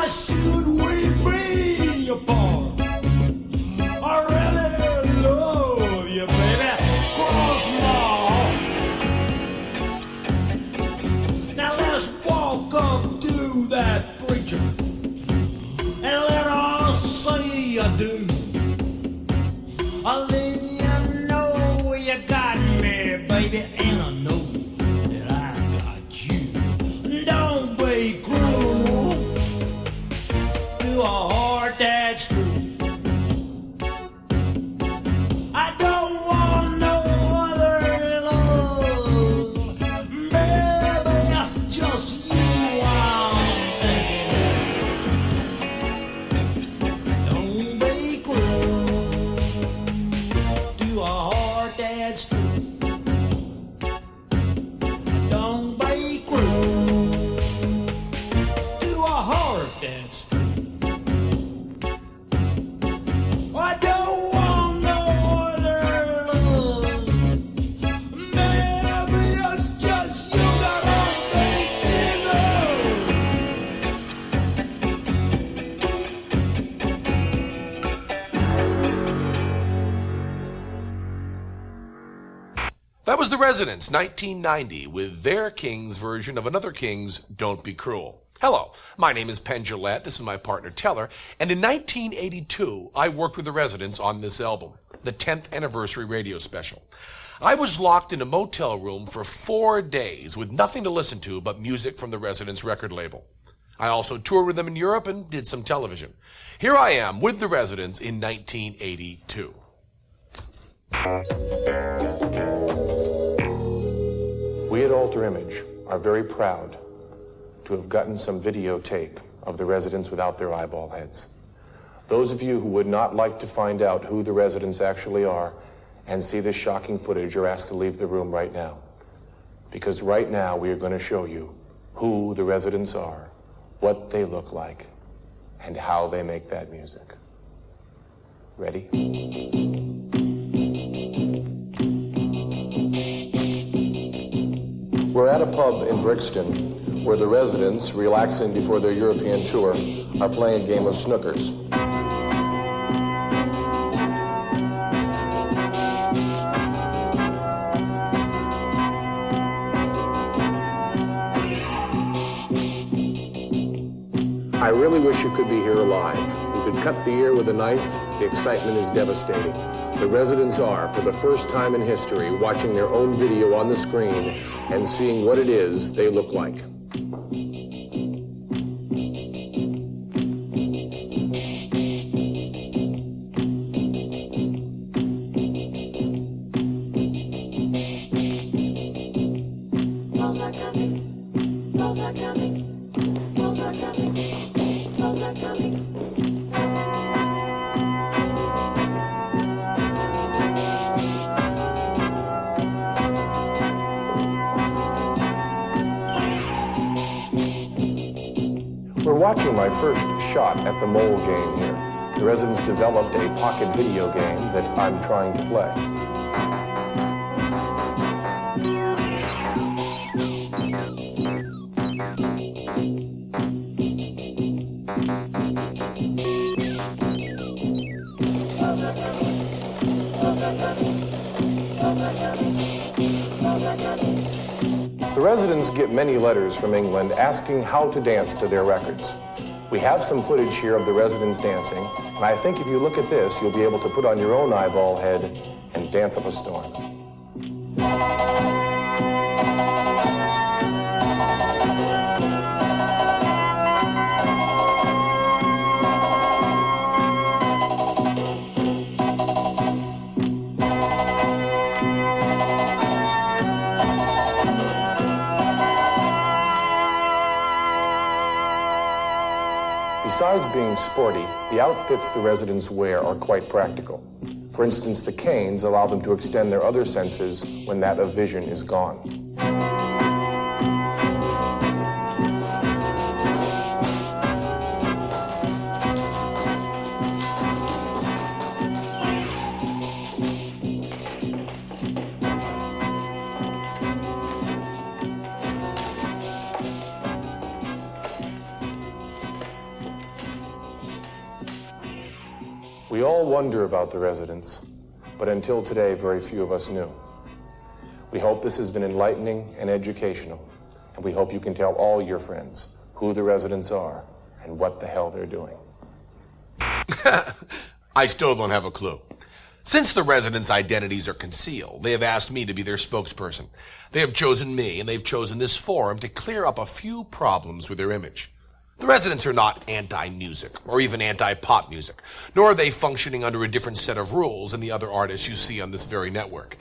Why should we be apart? I really love you, baby. Cross my heart. Now let's walk up to that preacher and let us say I do. I'll let you know you got me, baby, and I know that I got you. Don't be cruel to a heart that's true. I don't want no other love, baby, it's just you I'm thinking of. Don't be cruel to a heart that's true. Don't be cruel to a heart that's true. I don't want no other love. Maybe it's just you that I'm thinking of. That was The Residents, 1990, with their King's version of another King's Don't Be Cruel. Hello, my name is Penn. This is my partner Teller, and in 1982, I worked with The Residents on this album, the 10th anniversary radio special. I was locked in a motel room for 4 days with nothing to listen to but music from The Residents record label. I also toured with them in Europe and did some television. Here I am with The Residents in 1982. We at Alter Image are very proud to have gotten some videotape of the Residents without their eyeball heads. Those of you who would not like to find out who the Residents actually are and see this shocking footage are asked to leave the room right now. Because right now we are going to show you who the Residents are, what they look like, and how they make that music. Ready? We're at a pub in Brixton where the Residents, relaxing before their European tour, are playing a game of snookers. I really wish you could be here alive. You could cut the ear with a knife. The excitement is devastating. The Residents are, for the first time in history, watching their own video on the screen and seeing what it is they look like. We're watching my first shot at the mole game here. The Residents developed a pocket video game that I'm trying to play. The Residents get many letters from England asking how to dance to their records. We have some footage here of the Residents dancing, and I think if you look at this, you'll be able to put on your own eyeball head and dance up a storm. Besides being sporty, the outfits the Residents wear are quite practical. For instance, the canes allow them to extend their other senses when that of vision is gone. We all wonder about the residents, but until today, very few of us knew. We hope this has been enlightening and educational, and we hope you can tell all your friends who the residents are and what the hell they're doing. I still don't have a clue. Since the residents' identities are concealed, they have asked me to be their spokesperson. They have chosen me, and they've chosen this forum to clear up a few problems with their image. The residents are not anti-music, or even anti-pop music, nor are they functioning under a different set of rules than the other artists you see on this very network.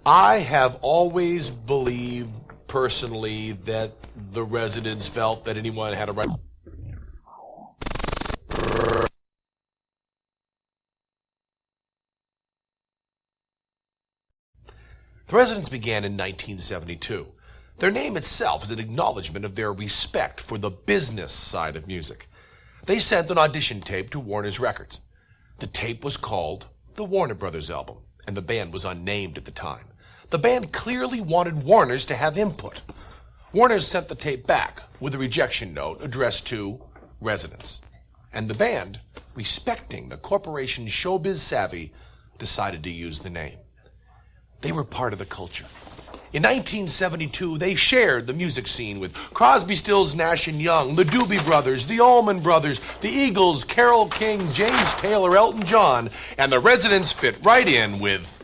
I have always believed, personally, that the residents felt that anyone had a right... The residents began in 1972. Their name itself is an acknowledgement of their respect for the business side of music. They sent an audition tape to Warner's Records. The tape was called the Warner Brothers album, and the band was unnamed at the time. The band clearly wanted Warner's to have input. Warner's sent the tape back with a rejection note addressed to residents. And the band, respecting the corporation's showbiz savvy, decided to use the name. They were part of the culture. In 1972, they shared the music scene with Crosby, Stills, Nash & Young, the Doobie Brothers, the Allman Brothers, the Eagles, Carole King, James Taylor, Elton John, and the residents fit right in with...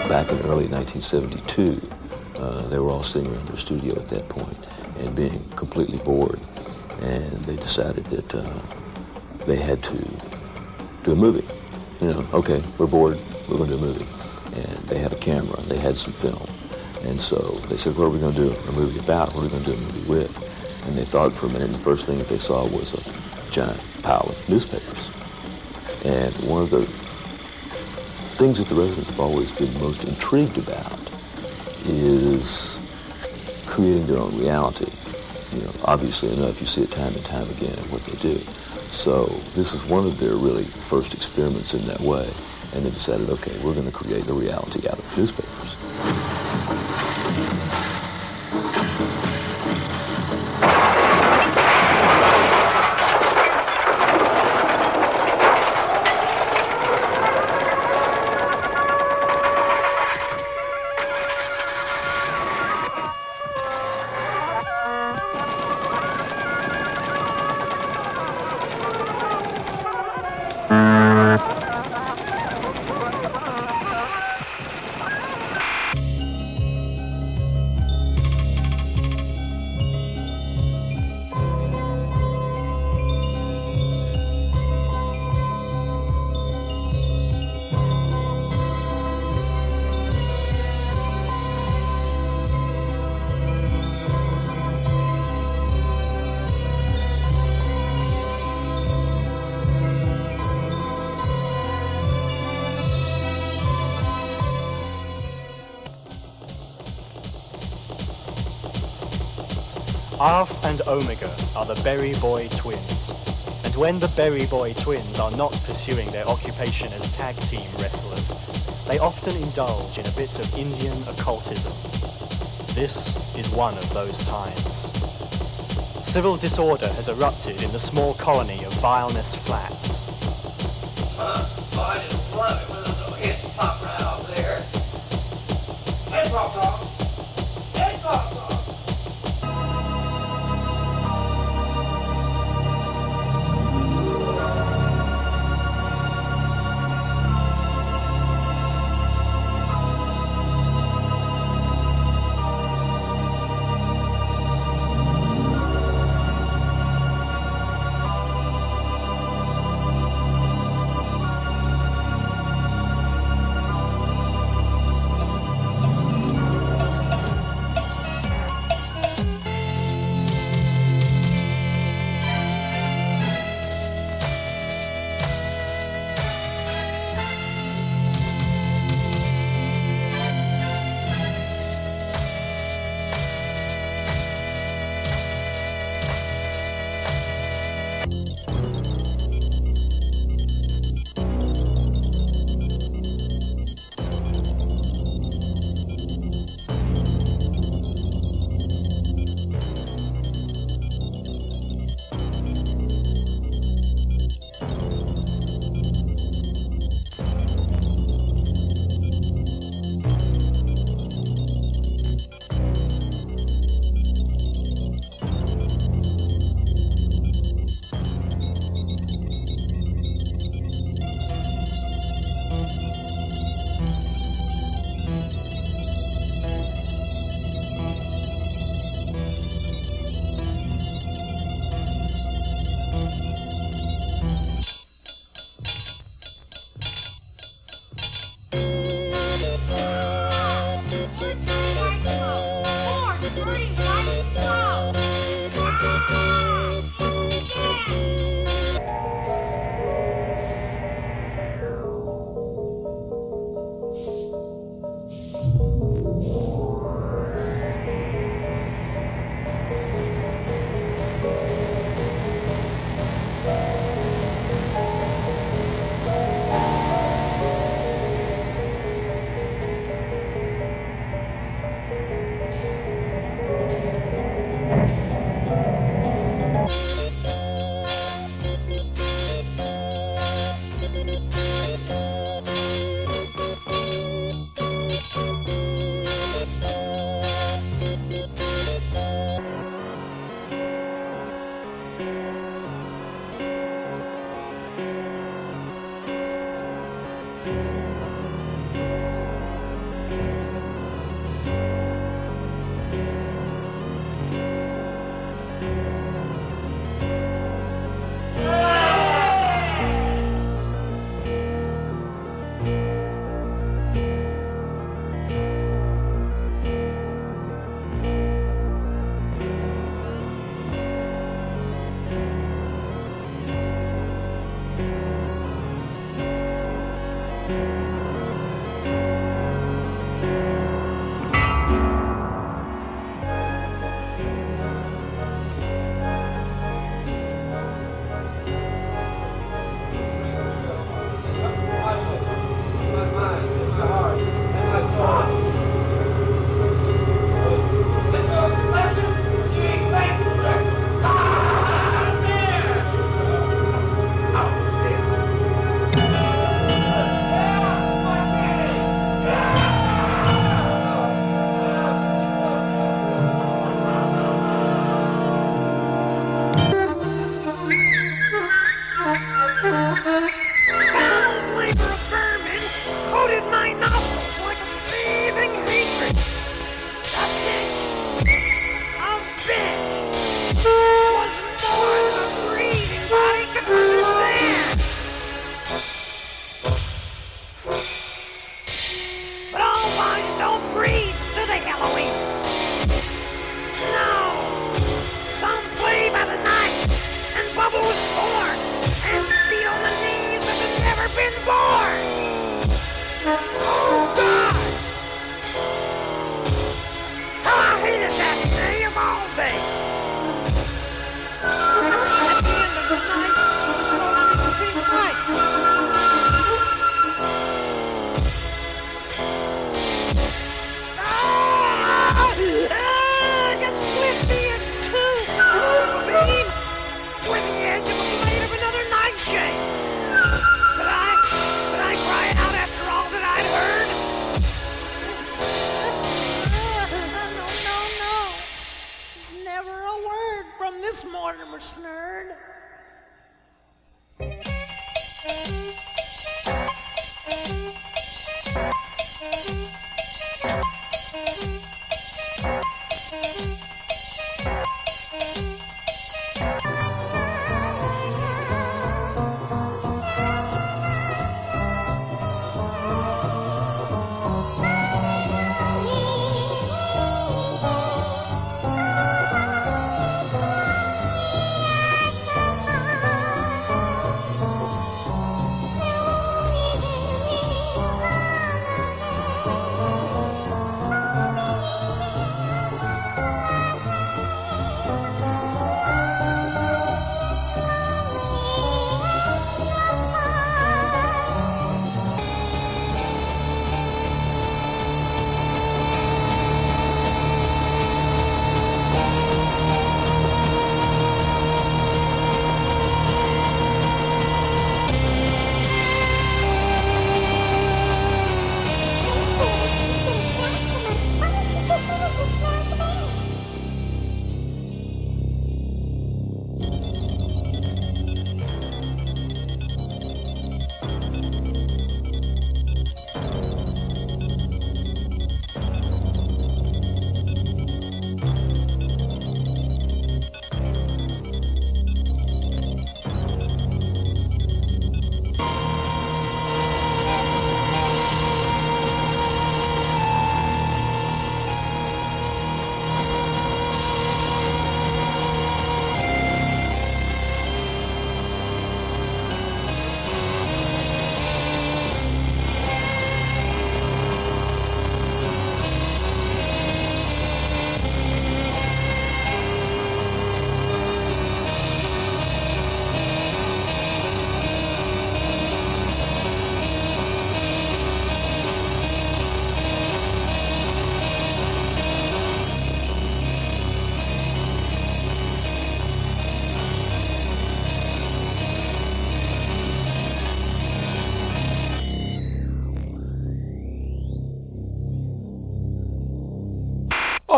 Back in early 1972, they were all sitting around their studio at that point and being completely bored. And they decided that they had to do a movie. You know, okay, we're bored, we're going to do a movie. And they had a camera, they had some film. And so they said, what are we going to do a movie about? What are we going to do a movie with? And they thought for a minute, and the first thing that they saw was a giant pile of newspapers. And one of the things that the residents have always been most intrigued about is creating their own reality. You know, obviously enough, you see it time and time again in what they do. So this is one of their really first experiments in that way. And they decided, okay, we're going to create a reality out of newspapers. Alpha and Omega are the Berry Boy twins, and when the Berry Boy twins are not pursuing their occupation as tag team wrestlers, they often indulge in a bit of Indian occultism. This is one of those times. Civil disorder has erupted in the small colony of Vileness Flats. Oh, I just love it when those little hits pop right off there. Head pops off. Head pops off.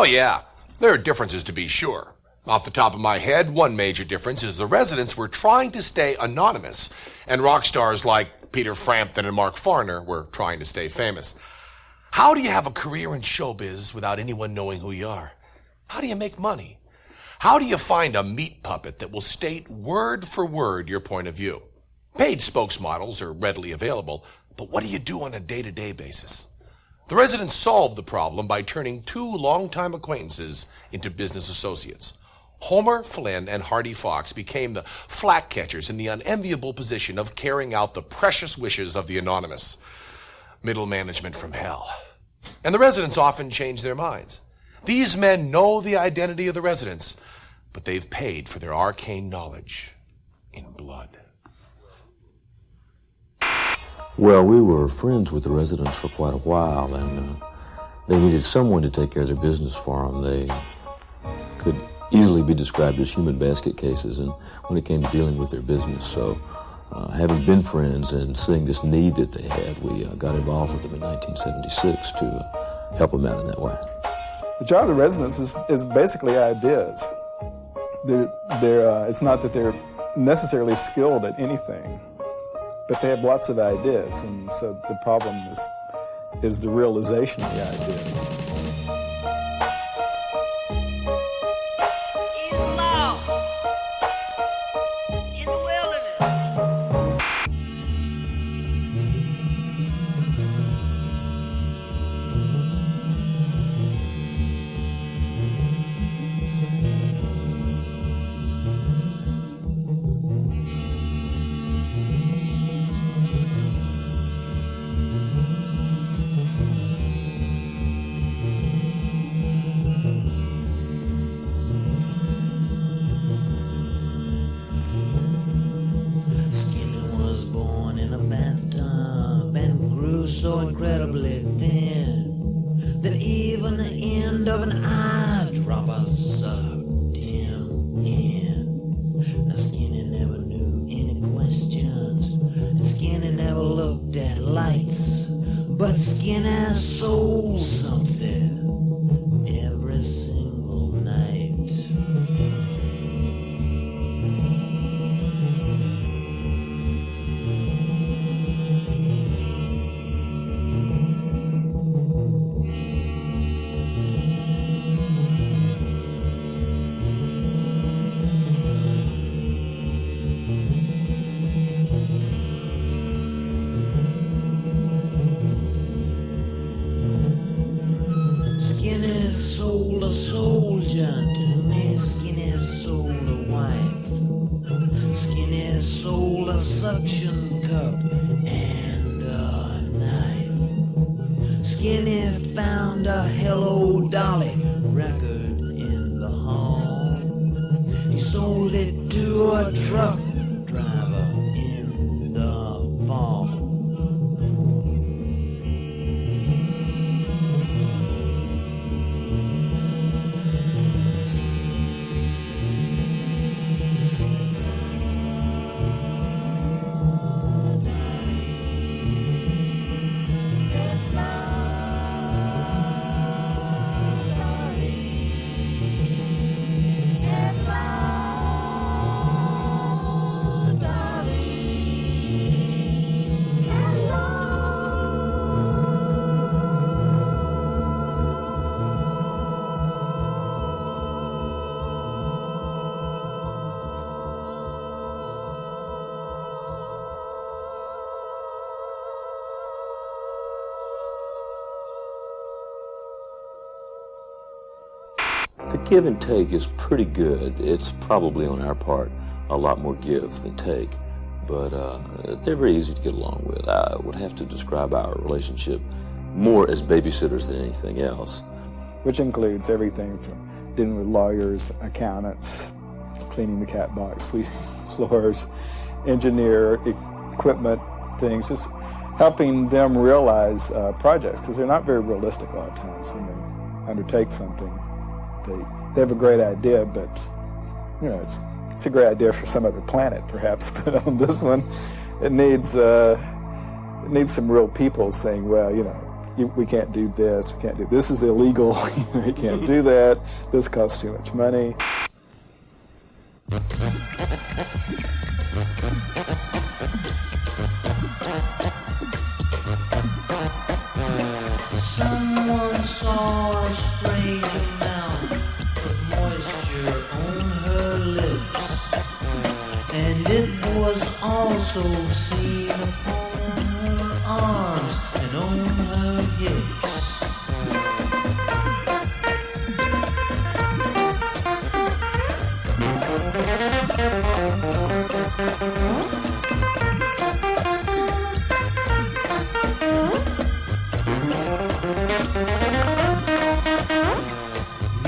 Oh, yeah. There are differences to be sure. Off the top of my head, one major difference is the residents were trying to stay anonymous, and rock stars like Peter Frampton and Mark Farner were trying to stay famous. How do you have a career in showbiz without anyone knowing who you are? How do you make money? How do you find a meat puppet that will state word for word your point of view? Paid spokesmodels are readily available, but what do you do on a day-to-day basis? The residents solved the problem by turning two longtime acquaintances into business associates. Homer Flynn and Hardy Fox became the flack catchers in the unenviable position of carrying out the precious wishes of the anonymous. Middle management from hell. And the residents often change their minds. These men know the identity of the residents, but they've paid for their arcane knowledge in blood. Well, we were friends with the residents for quite a while, and they needed someone to take care of their business for them. They could easily be described as human basket cases, and when it came to dealing with their business. So, having been friends and seeing this need that they had, we got involved with them in 1976 to help them out in that way. The job of the residents is basically ideas. It's not that they're necessarily skilled at anything, but they have lots of ideas, and so the problem is the realization of the ideas. He's lost in the wilderness. So incredibly thin that even the end of an eyedropper sucked him in. Now Skinny never knew any questions, and Skinny never looked at lights, but Skinny sold something every single night. Skinny sold a soldier to me, Skinny sold a wife, Skinny sold a suction cup and a knife. Skinny found a Hello Dolly record in the hall. He sold it to a truck driver in the fall. The give and take is pretty good. It's probably on our part a lot more give than take, but they're very easy to get along with. I would have to describe our relationship more as babysitters than anything else. Which includes everything from dealing with lawyers, accountants, cleaning the cat box, sweeping floors, engineer, equipment, things, just helping them realize projects, because they're not very realistic a lot of times when they undertake something. They have a great idea, but you know, it's a great idea for some other planet, perhaps. But on this one, it needs some real people saying, well, you know, we can't do this. We can't do this. Is illegal. You can't do that. This costs too much money. Someone saw a strange amount of moisture on was also seen upon her arms and on her hips.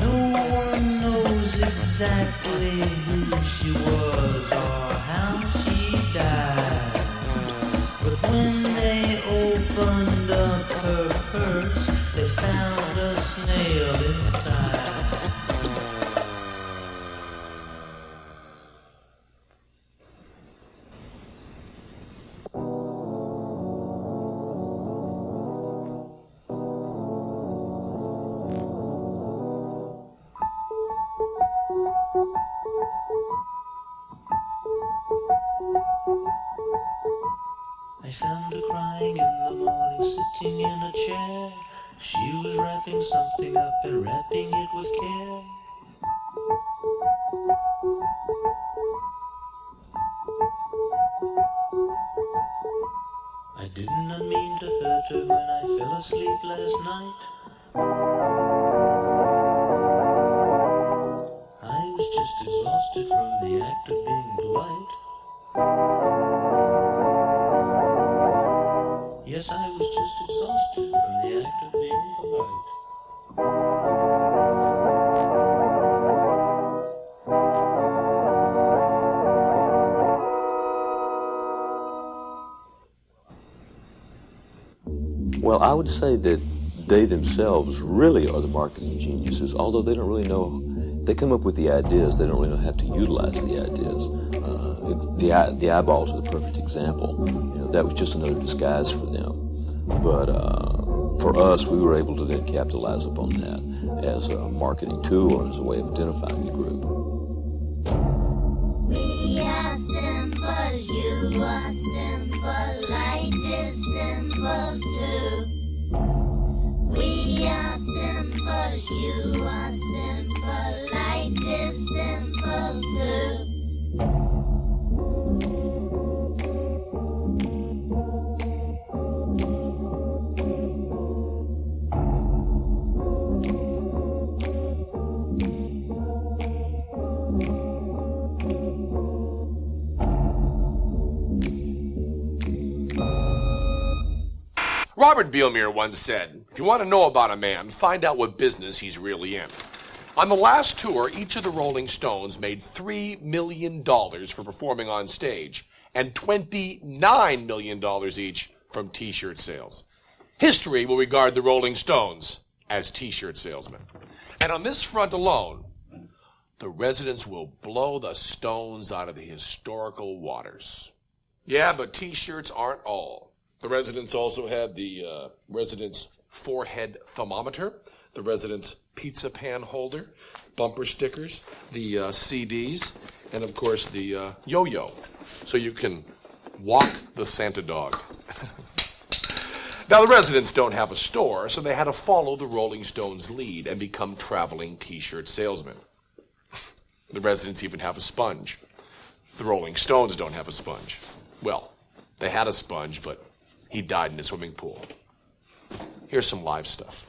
No one knows exactly who she was or how she died. But when they opened up her purse, they found a snail inside. I found her crying in the morning, sitting in a chair. She was wrapping something up and wrapping it with care. I did not mean to hurt her when I fell asleep last night. I was just exhausted from the act of being polite. Yes, I was just exhausted from the act of being polite. Well, I would say that they themselves really are the marketing geniuses, although they don't really know. They come up with the ideas, they don't really know how to utilize the ideas. The eyeballs are the perfect example. You know, that was just another disguise for them. But for us, we were able to then capitalize upon that as a marketing tool and as a way of identifying the group. We are simple, you are simple, life is simple too. We are simple, you are simple, life is simple too. Robert Bielmeier once said, if you want to know about a man, find out what business he's really in. On the last tour, each of the Rolling Stones made $3 million for performing on stage and $29 million each from T-shirt sales. History will regard the Rolling Stones as T-shirt salesmen. And on this front alone, the Residents will blow the Stones out of the historical waters. Yeah, but T-shirts aren't all. The Residents also had the Residents forehead thermometer, the Residents pizza pan holder, bumper stickers, the CDs, and of course the yo-yo, so you can walk the Santa dog. Now the Residents don't have a store, so they had to follow the Rolling Stones' lead and become traveling T-shirt salesmen. The Residents even have a sponge. The Rolling Stones don't have a sponge. Well, they had a sponge, but he died in a swimming pool. Here's some live stuff.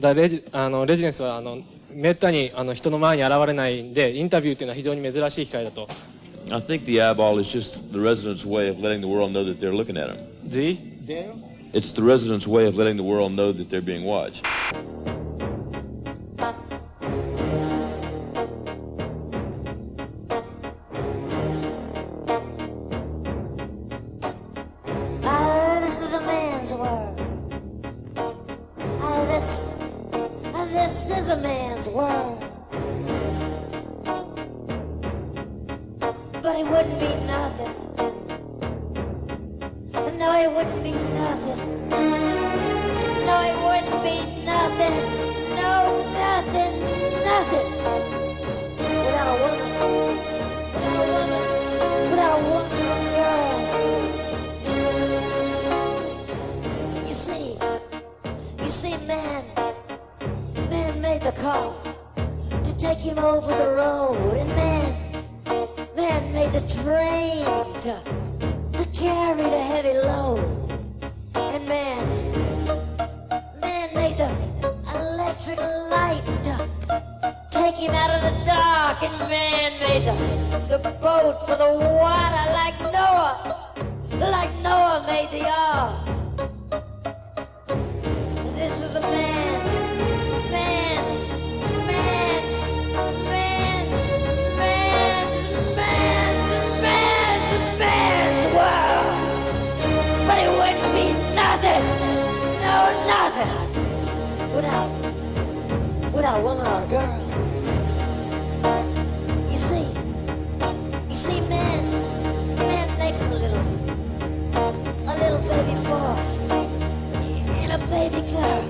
レジデンスはめったに人の前に現れないんで、インタビューっていうのは非常に珍しい機会だと。I think the eyeball is just the residents' way of letting the world know that they're looking at them. It's the residents' way of letting the world know that they're being watched. This is a man's world. This is a man's world. But he wouldn't be nothing. No, he wouldn't be nothing. No, he wouldn't be nothing. No, nothing, nothing. Without a woman. Without a woman. Without a woman or a girl. You see, man made the call to take him over the road, and man made the train to carry the heavy load, and man made the electric light to take him out of the dark, and man made the boat for the water like Noah made the ark. This is a man's world. But it wouldn't be nothing, no nothing, without a woman or a girl. You see, man makes a little baby boy and a baby girl.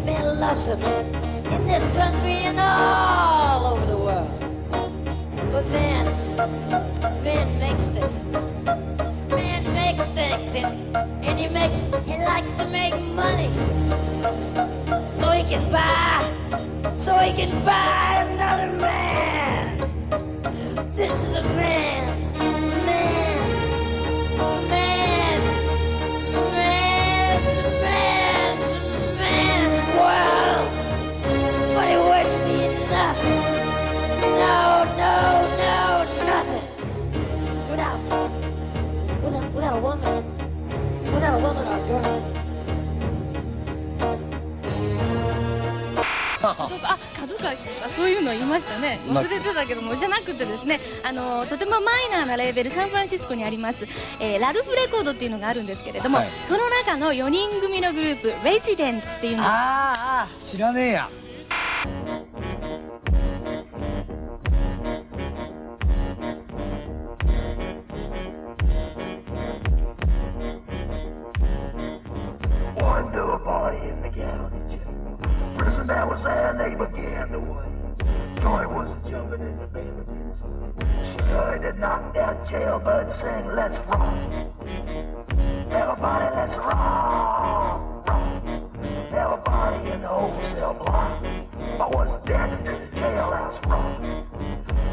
Man loves them in this country and all over the world. But man makes things. Man makes things, and he likes to make money, so he can buy another man. This is a man's world. But it wouldn't be nothing. No, nothing. Without a woman or a girl. 株価とかそういうの言いましたね。忘れてたけども、じゃなくてですね、とてもマイナーなレーベル、サンフランシスコにあります、ラルフレコードっていうのがあるんですけれども、その中の4人組のグループレジデンツっていうんです。ああ、知らねえや。One threw a party in the county jail. Prison that was there, and they began to wait. Joy was jumping in the bandages. She heard the knockdown jailbird sing, "Let's rock. Everybody, let's rock, rock." Everybody in the wholesale block. I was dancing to the jailhouse rock.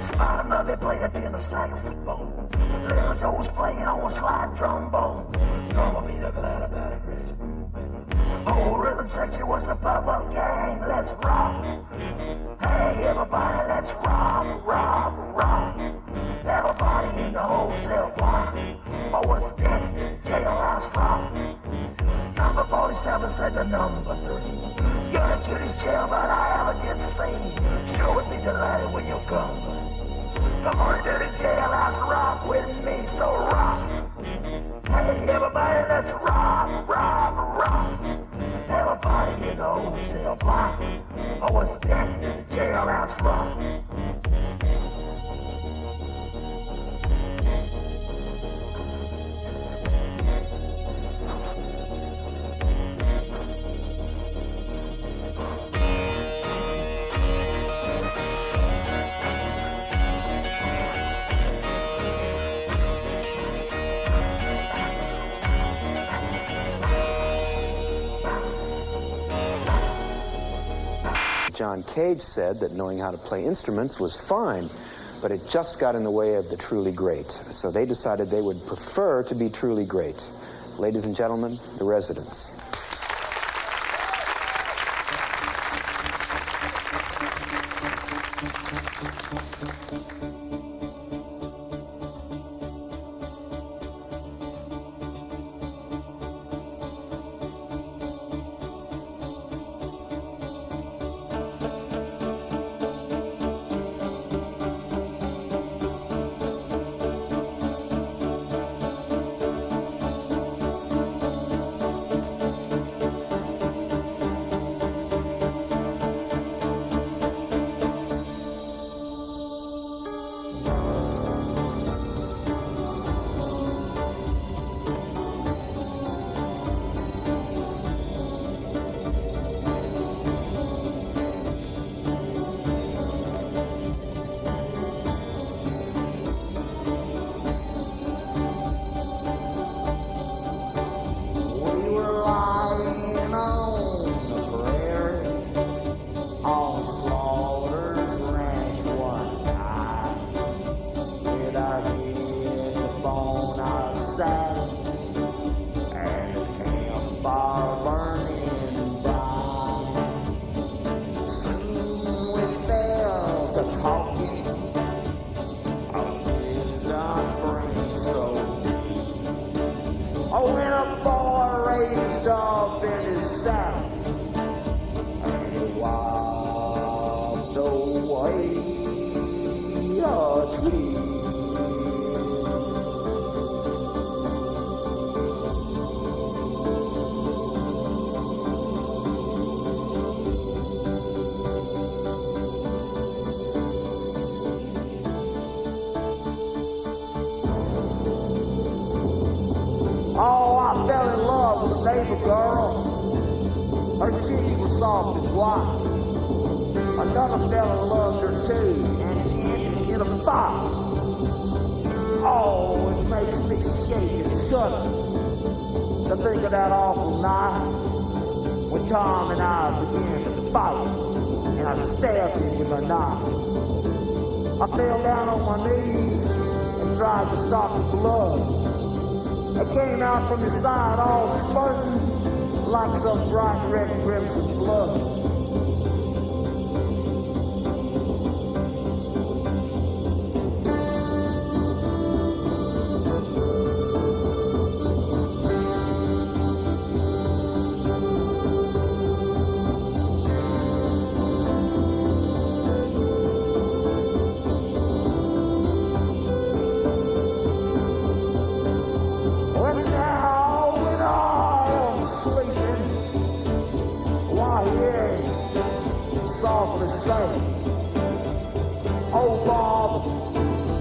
Spider Murphy played a tenor saxophone. Little Joe's playing on a slide trombone. Drummer beat a glad about it, Rich. Whole rhythm section was the Bubble Gang. Let's rock. Hey, everybody, let's rock, rock, rock. Everybody in the wholesale block. I was dancing to the jailhouse rock. Number 47 said to number 3. You're the cutest jailbird I ever did see. Sure would be delighted when you come. Come on to the jailhouse rock with me, so rock. Hey, everybody, let's rock, rock, rock. Everybody in the wholesale block. I was dancing to the jailhouse rock. John Cage said that knowing how to play instruments was fine, but it just got in the way of the truly great. So they decided they would prefer to be truly great. Ladies and gentlemen, the Residents. Oh, I fell in love with a neighbor girl. Her cheeks were soft and white. Another fella loved her too, and he ended in a fight. Oh, it makes me shake and shudder to think of that awful night when Tom and I began to fight, and I stabbed him with a knife. I fell down on my knees and tried to stop the blood. It came out from his side all spurting like some bright red crimson blood. Softly say, oh Bob,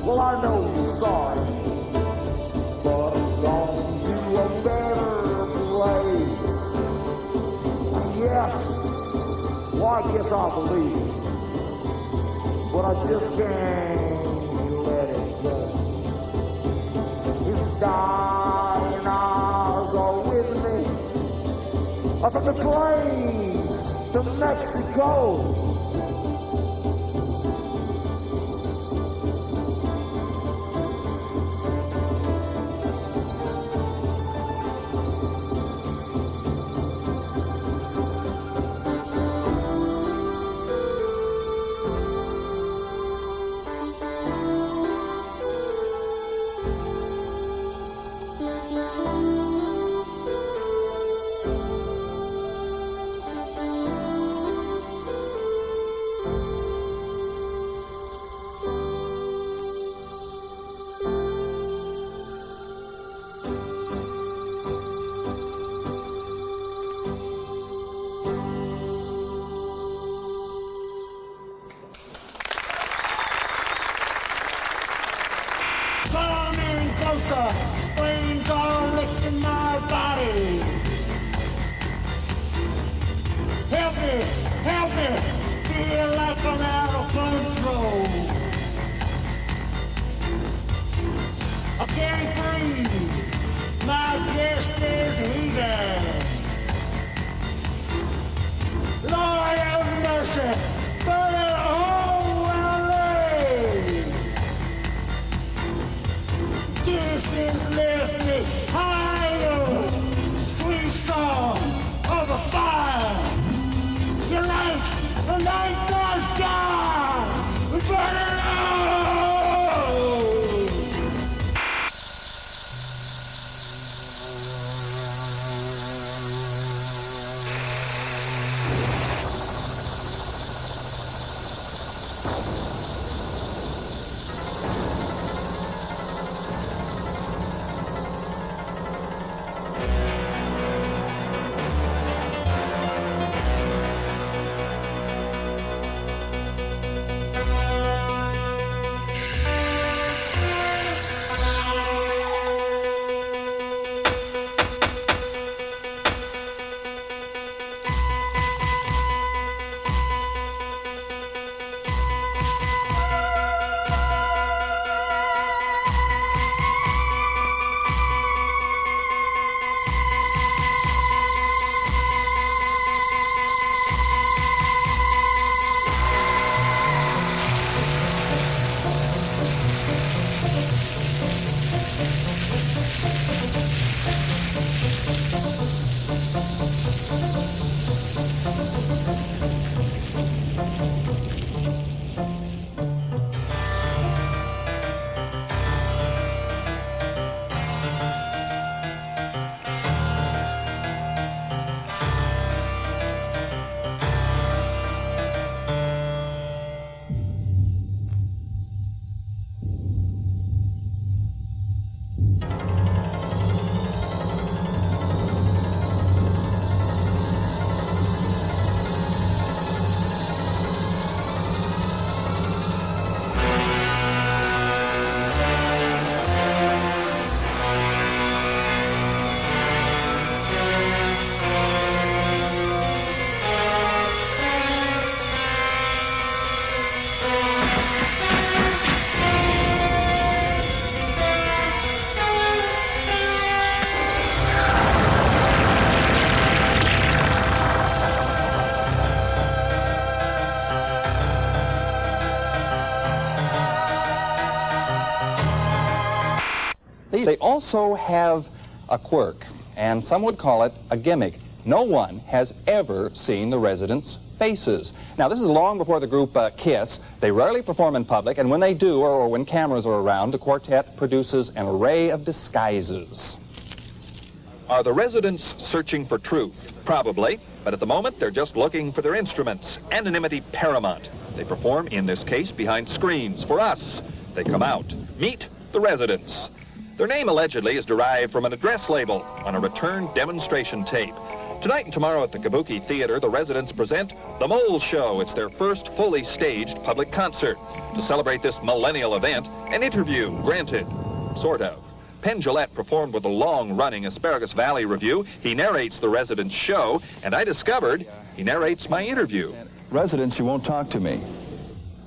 well I know you're sorry, but I'm going to a better place. Yes, well I guess I believe it, but I just can't let it go. His dying eyes are with me, up at the plains to Mexico. Coming closer, flames are licking my body. Help me, feel like I'm out of control. I can't breathe, my chest is heaving. Lord have mercy, burn it all away. This has left me higher, sweet song of a fire. The night sky, we burn it believe. They also have a quirk, and some would call it a gimmick. No one has ever seen the residents' faces. Now, this is long before the group Kiss. They rarely perform in public, and when they do, or when cameras are around, the quartet produces an array of disguises. Are the residents searching for truth? Probably, but at the moment they're just looking for their instruments. Anonymity paramount. They perform, in this case, behind screens. For us, they come out. Meet the residents. Their name allegedly is derived from an address label on a return demonstration tape. Tonight and tomorrow at the Kabuki Theater, the residents present The Mole Show. It's their first fully staged public concert. To celebrate this millennial event, an interview granted. Sort of. Penn performed with the long-running Asparagus Valley Review. He narrates the residents' show, and I discovered he narrates my interview. Residents, you won't talk to me.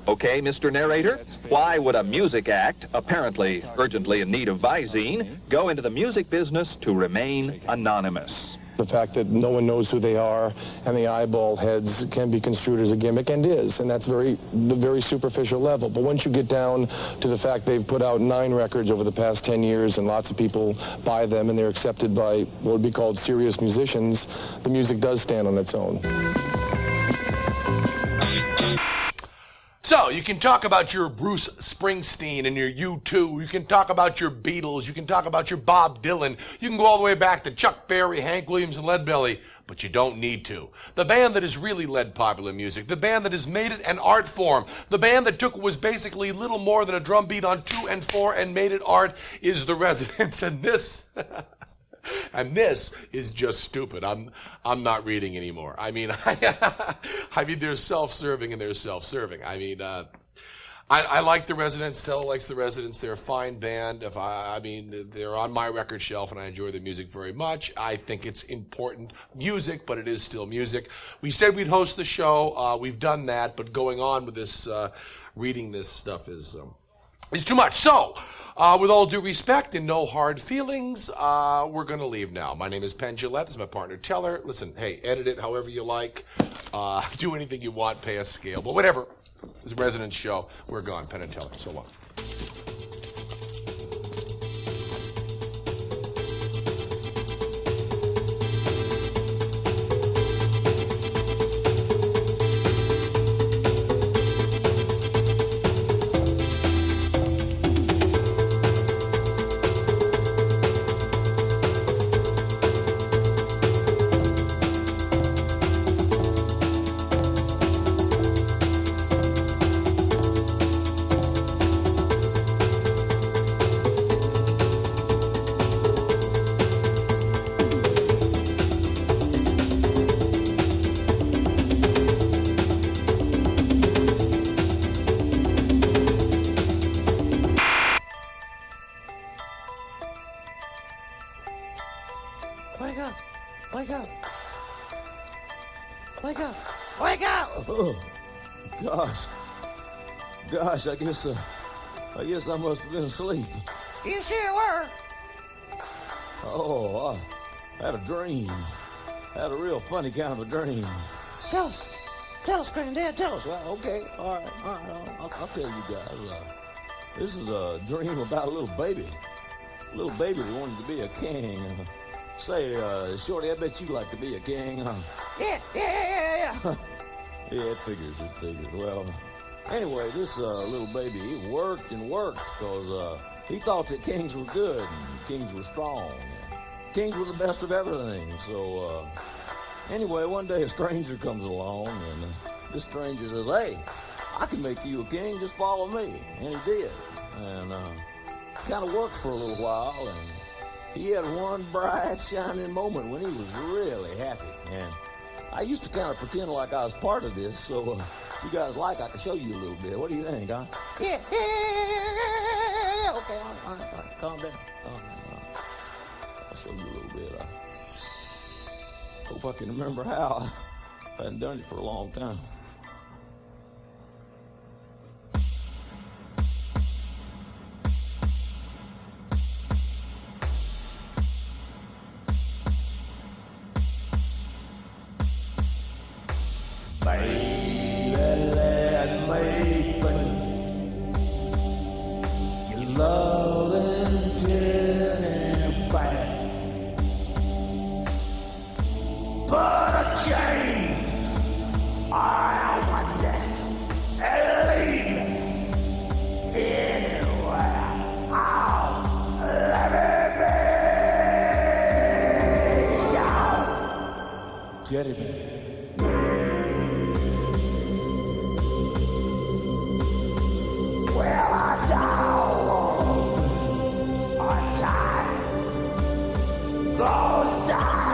Okay, Mr. Narrator, why would a music act, apparently urgently in need of Visine, go into the music business to remain anonymous? The fact that no one knows who they are and the eyeball heads can be construed as a gimmick, and is, and that's the very superficial level. But once you get down to the fact they've put out 9 records over the past 10 years and lots of people buy them and they're accepted by what would be called serious musicians, the music does stand on its own. So, you can talk about your Bruce Springsteen and your U2. You can talk about your Beatles. You can talk about your Bob Dylan. You can go all the way back to Chuck Berry, Hank Williams, and Leadbelly. But you don't need to. The band that has really led popular music, the band that has made it an art form, the band that took what was basically little more than a drum beat on 2 and 4 and made it art is the Residents. And this... And this is just stupid. I'm not reading anymore. I mean, they're self-serving and they're self-serving. I mean, I like the Residents. Stella likes the Residents. They're a fine band. They're on my record shelf and I enjoy their music very much. I think it's important music, but it is still music. We said we'd host the show. We've done that, but going on with this, reading this stuff is too much. So, with all due respect and no hard feelings, we're going to leave now. My name is Penn Jillette. This is my partner, Teller. Listen, hey, edit it however you like. Do anything you want. Pay a scale. But whatever. This is a Residents show. We're gone. Penn and Teller. So long. Wake up! Wake up! Wake up! Wake up! Oh, gosh, I guess I must have been asleep. You sure were. Oh, I had a dream. I had a real funny kind of a dream. Tell us, Granddad, tell us. Well, okay, all right, I'll tell you guys. This is a dream about a little baby that wanted to be a king. Say, Shorty, I bet you'd like to be a king, huh? Yeah. Yeah, it figures. Well, anyway, this little baby, he worked and worked because he thought that kings were good and kings were strong. And kings were the best of everything. So, anyway, one day a stranger comes along and this stranger says, hey, I can make you a king, just follow me. And he did. And kind of worked for a little while, and he had one bright, shining moment when he was really happy. And I used to kind of pretend like I was part of this, so if you guys like, I can show you a little bit. What do you think, huh? Yeah. Okay, all right, calm down. I'll show you a little bit. I hope I can remember how. I hadn't done it for a long time. Love and for the change. I wonder and leave anywhere. I'll let it be. Teddy bear. Well, I don't want to die. Those die.